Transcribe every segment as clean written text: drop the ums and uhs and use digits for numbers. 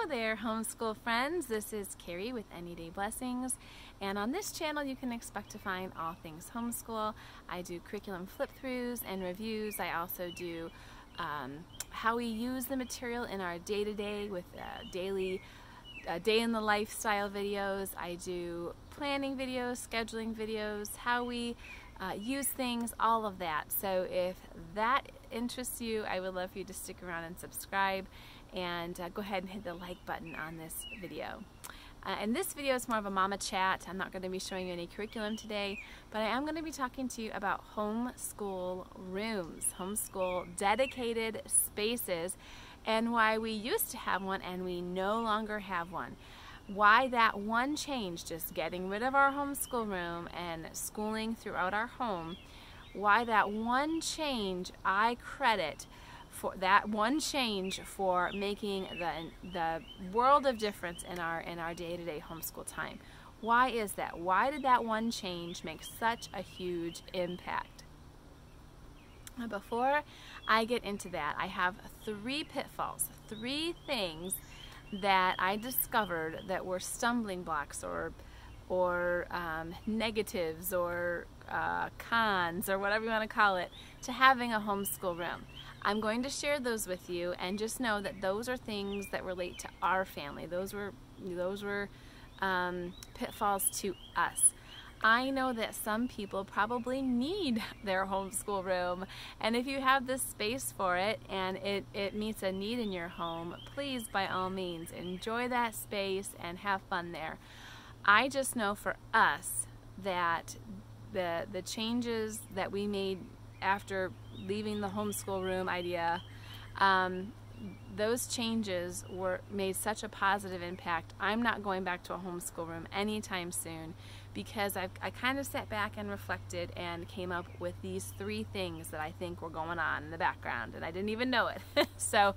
Hello there, homeschool friends. This is Carrie with Any Day Blessings, and on this channel you can expect to find all things homeschool. I do curriculum flip-throughs and reviews. I also do how we use the material in our day-to-day with daily day in the lifestyle videos. I do planning videos, scheduling videos, how we use things, all of that. So if that interests you, I would love for you to stick around and subscribe, and go ahead and hit the like button on this video. And this video is more of a mama chat. I'm not going to be showing you any curriculum today, but I am going to be talking to you about homeschool rooms, homeschool dedicated spaces, and why we used to have one and we no longer have one. Why that one change, just getting rid of our homeschool room and schooling throughout our home, why that one change I credit for that one change for making the world of difference in our day-to-day homeschool time. Why is that? Why did that one change make such a huge impact? Now, before I get into that, I have three pitfalls, three things that I discovered that were stumbling blocks or negatives or cons or whatever you want to call it to having a homeschool room. I'm going to share those with you, and just know that those are things that relate to our family. Those were pitfalls to us. I know that some people probably need their homeschool room, and if you have the space for it and it meets a need in your home, please, by all means, enjoy that space and have fun there. I just know for us that the changes that we made after leaving the homeschool room idea, those changes made such a positive impact. I'm not going back to a homeschool room anytime soon, because I kind of sat back and reflected and came up with these three things that I think were going on in the background, and I didn't even know it. So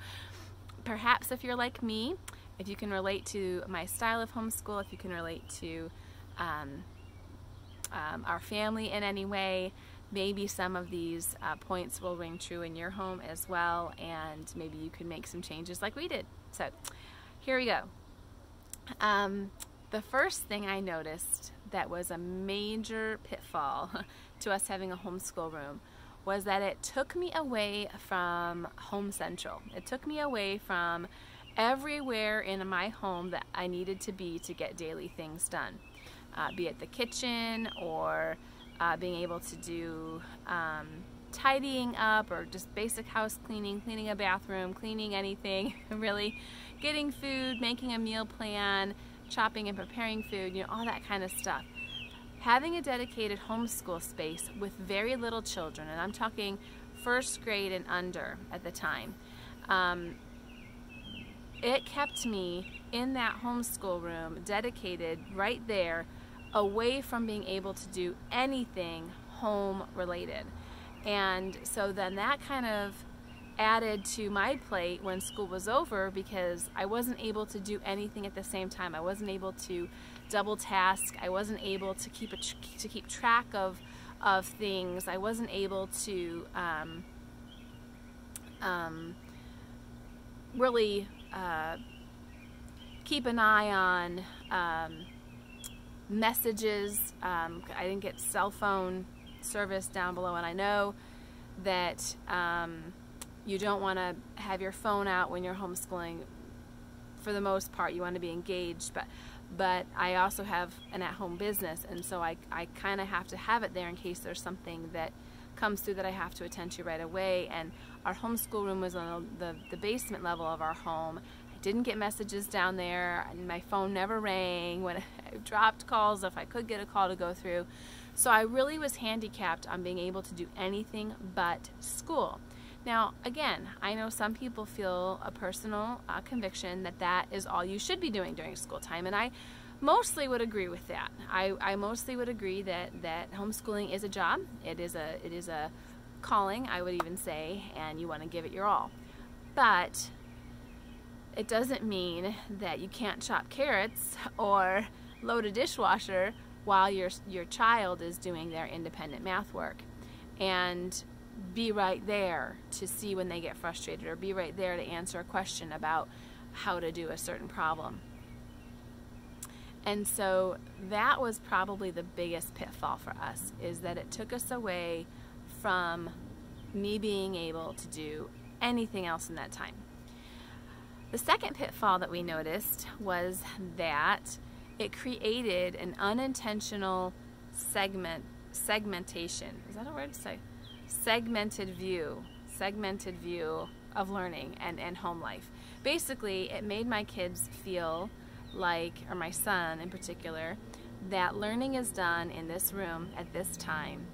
perhaps if you're like me, if you can relate to my style of homeschool, if you can relate to our family in any way, maybe some of these points will ring true in your home as well, and maybe you can make some changes like we did. So here we go. The first thing I noticed that was a major pitfall to us having a homeschool room was that it took me away from home central. It took me away from everywhere in my home that I needed to be to get daily things done, be it the kitchen or being able to do tidying up, or just basic house cleaning, cleaning a bathroom, cleaning anything, really, getting food, making a meal plan, chopping and preparing food, you know, all that kind of stuff. Having a dedicated homeschool space with very little children, and I'm talking first grade and under at the time, it kept me in that homeschool room, dedicated right there, away from being able to do anything home related. And so then that kind of added to my plate when school was over, because I wasn't able to do anything at the same time. I wasn't able to double task. I wasn't able to keep track of things. I wasn't able to really keep an eye on messages. I didn't get cell phone service down below, and I know that you don't want to have your phone out when you're homeschooling. For the most part, you want to be engaged, but I also have an at-home business, and so I kind of have to have it there in case there's something that comes through that I have to attend to right away. And our homeschool room was on the basement level of our home. Didn't get messages down there, and my phone never rang when I dropped calls if I could get a call to go through. So I really was handicapped on being able to do anything but school. Now, again, I know some people feel a personal conviction that that is all you should be doing during school time, and I mostly would agree with that. I mostly would agree that homeschooling is a job. It is a calling, I would even say, and you want to give it your all. But it doesn't mean that you can't chop carrots or load a dishwasher while your child is doing their independent math work, and be right there to see when they get frustrated, or be right there to answer a question about how to do a certain problem. And so that was probably the biggest pitfall for us, is that it took us away from me being able to do anything else in that time. The second pitfall that we noticed was that it created an unintentional segmentation. Is that a word to say? Segmented view of learning and home life. Basically, it made my kids feel like, or my son in particular, that learning is done in this room at this time,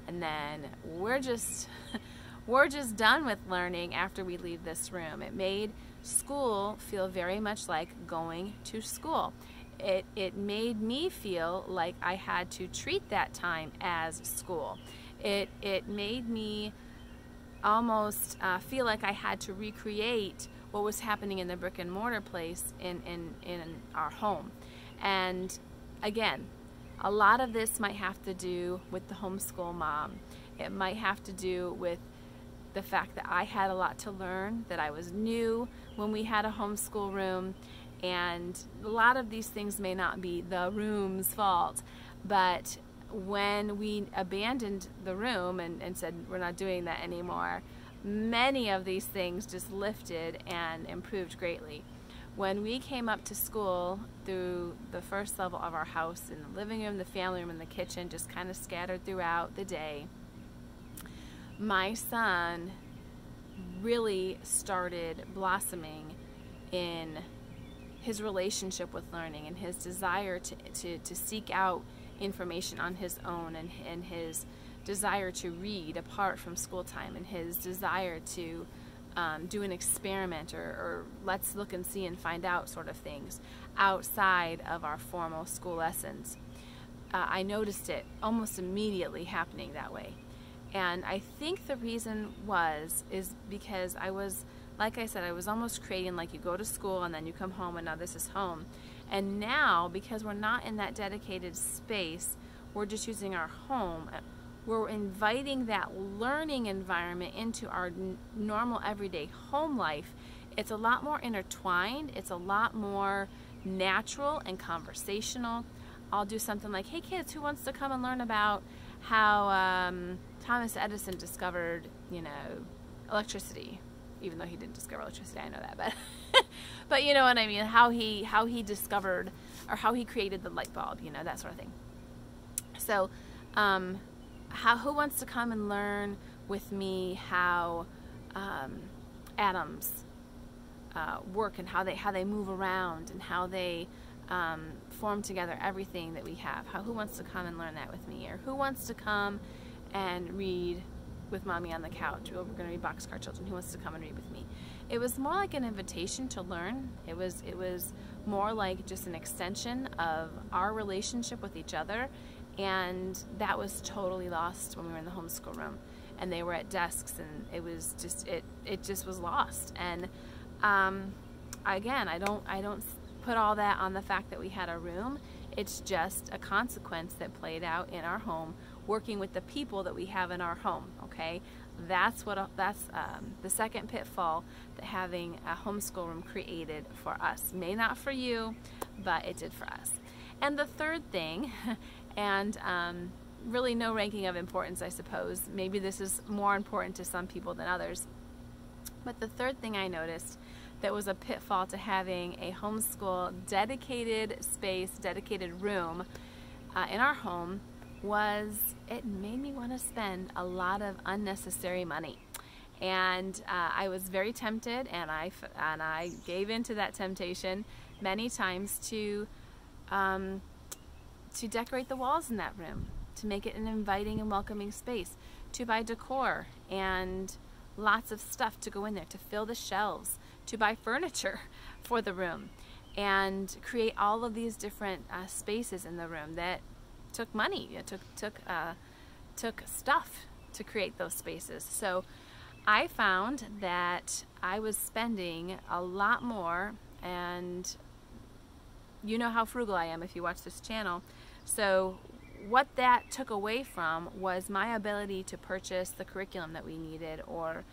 and then we're just done with learning after we leave this room. It made school feel very much like going to school. It made me feel like I had to treat that time as school. It made me almost feel like I had to recreate what was happening in the brick and mortar place in our home. And again, a lot of this might have to do with the homeschool mom. It might have to do with the fact that I had a lot to learn, that I was new when we had a homeschool room, and a lot of these things may not be the room's fault, but when we abandoned the room and said we're not doing that anymore, many of these things just lifted and improved greatly. When we came up to school through the first level of our house, in the living room, the family room, and the kitchen, just kind of scattered throughout the day, my son really started blossoming in his relationship with learning and his desire to seek out information on his own, and his desire to read apart from school time, and his desire to do an experiment or let's look and see and find out sort of things outside of our formal school lessons. I noticed it almost immediately happening that way. And I think the reason is because I was, like I said, I was almost creating like you go to school and then you come home and now this is home. And now, because we're not in that dedicated space, we're just using our home, we're inviting that learning environment into our normal everyday home life. It's a lot more intertwined, it's a lot more natural and conversational. I'll do something like, hey kids, who wants to come and learn about how Thomas Edison discovered, electricity? Even though he didn't discover electricity, I know that, but but you know what I mean, how he discovered, or how he created the light bulb, that sort of thing. So who wants to come and learn with me how atoms work, and how they move around, and how they form together everything that we have? Who wants to come and learn that with me? Or who wants to come and read with mommy on the couch? We're going to read Boxcar Children. Who wants to come and read with me? It was more like an invitation to learn. It was more like just an extension of our relationship with each other, and that was totally lost when we were in the homeschool room and they were at desks, and it was just it just was lost. And again, I don't put all that on the fact that we had a room. It's just a consequence that played out in our home, working with the people that we have in our home. Okay, that's the second pitfall that having a homeschool room created for us. May not for you, but it did for us. And the third thing, and really no ranking of importance, I suppose. Maybe this is more important to some people than others. But the third thing I noticed that was a pitfall to having a homeschool dedicated space, dedicated room in our home was it made me want to spend a lot of unnecessary money. And I was very tempted, and I gave into that temptation many times to decorate the walls in that room, to make it an inviting and welcoming space, to buy decor and lots of stuff to go in there, to fill the shelves, to buy furniture for the room, and create all of these different spaces in the room that took money. It took stuff to create those spaces. So I found that I was spending a lot more, and you know how frugal I am if you watch this channel. So what that took away from was my ability to purchase the curriculum that we needed, or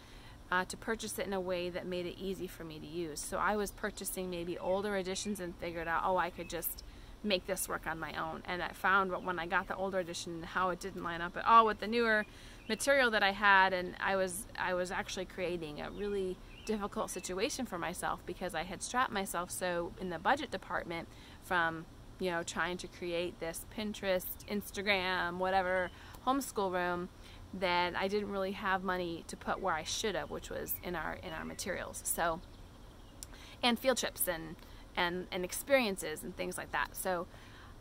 to purchase it in a way that made it easy for me to use. So I was purchasing maybe older editions and figured out, oh, I could just make this work on my own. And I found when I got the older edition how it didn't line up at all with the newer material that I had, and I was actually creating a really difficult situation for myself because I had strapped myself so in the budget department from, you know, trying to create this Pinterest, Instagram, whatever homeschool room, that I didn't really have money to put where I should have, which was in our materials. So, and field trips and experiences and things like that. So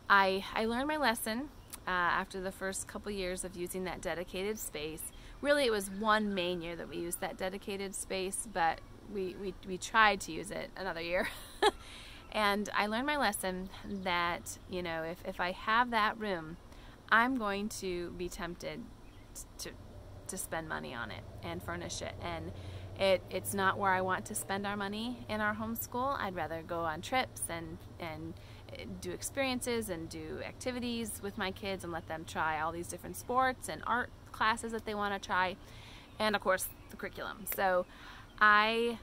I learned my lesson after the first couple years of using that dedicated space. Really, it was one main year that we used that dedicated space, but we tried to use it another year. And I learned my lesson that, you know, if I have that room, I'm going to be tempted to spend money on it and furnish it. And it's not where I want to spend our money in our homeschool. I'd rather go on trips and do experiences and do activities with my kids and let them try all these different sports and art classes that they want to try, and of course the curriculum. So I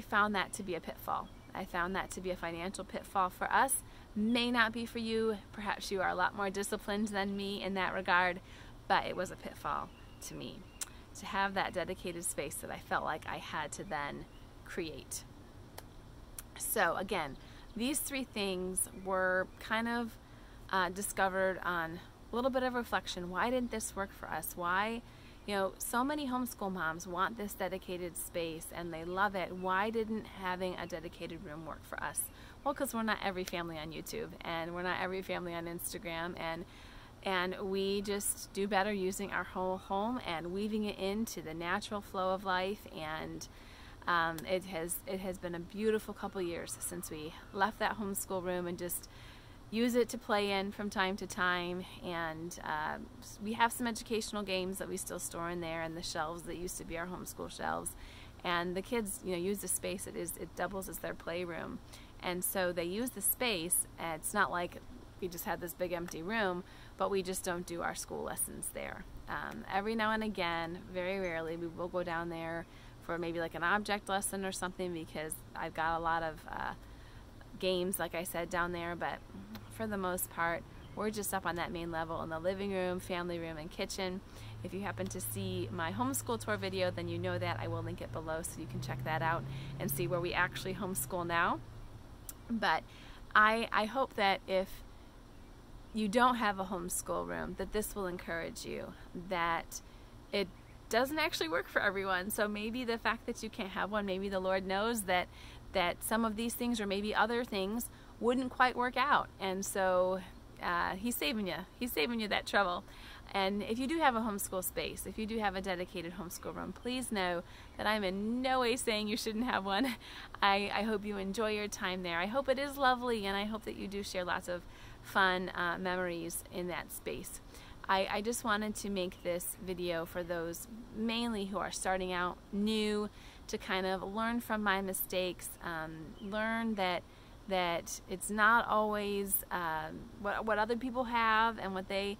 found that to be a pitfall. I found that to be a financial pitfall for us. May not be for you. Perhaps you are a lot more disciplined than me in that regard, but it was a pitfall to me to have that dedicated space that I felt like I had to then create. So again, these three things were kind of discovered on a little bit of reflection. Why didn't this work for us? Why, you know, so many homeschool moms want this dedicated space and they love it. Why didn't having a dedicated room work for us? Well, because we're not every family on YouTube, and we're not every family on Instagram, and we just do better using our whole home and weaving it into the natural flow of life. And it has been a beautiful couple years since we left that homeschool room and just use it to play in from time to time. And we have some educational games that we still store in there, and the shelves that used to be our homeschool shelves. And the kids, you know, use the space. It doubles as their playroom, and so they use the space. And it's not like we just had this big empty room, but we just don't do our school lessons there. Every now and again, very rarely, we will go down there for maybe like an object lesson or something, because I've got a lot of games, like I said, down there. But for the most part, we're just up on that main level in the living room, family room, and kitchen. If you happen to see my homeschool tour video, then you know that. I will link it below so you can check that out and see where we actually homeschool now. But I hope that if you don't have a homeschool room, that this will encourage you, that it doesn't actually work for everyone. So maybe the fact that you can't have one, maybe the Lord knows that some of these things, or maybe other things, wouldn't quite work out, and so He's saving you that trouble. And if you do have a homeschool space, if you do have a dedicated homeschool room, please know that I'm in no way saying you shouldn't have one. I hope you enjoy your time there. I hope it is lovely, and I hope that you do share lots of fun memories in that space. I just wanted to make this video for those mainly who are starting out new, to kind of learn from my mistakes, learn that it's not always what other people have, and what they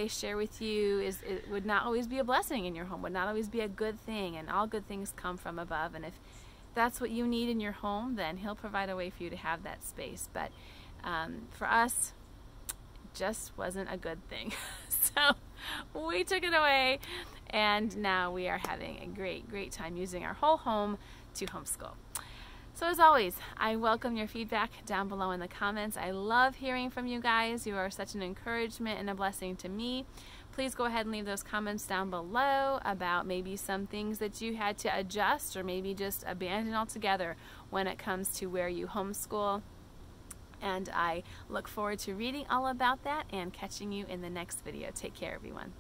share with you it would not always be a blessing in your home, would not always be a good thing, and all good things come from above. And if that's what you need in your home, then He'll provide a way for you to have that space. But for us, it just wasn't a good thing. So we took it away, and now we are having a great time using our whole home to homeschool. So as always, I welcome your feedback down below in the comments. I love hearing from you guys. You are such an encouragement and a blessing to me. Please go ahead and leave those comments down below about maybe some things that you had to adjust, or maybe just abandon altogether when it comes to where you homeschool. And I look forward to reading all about that and catching you in the next video. Take care, everyone.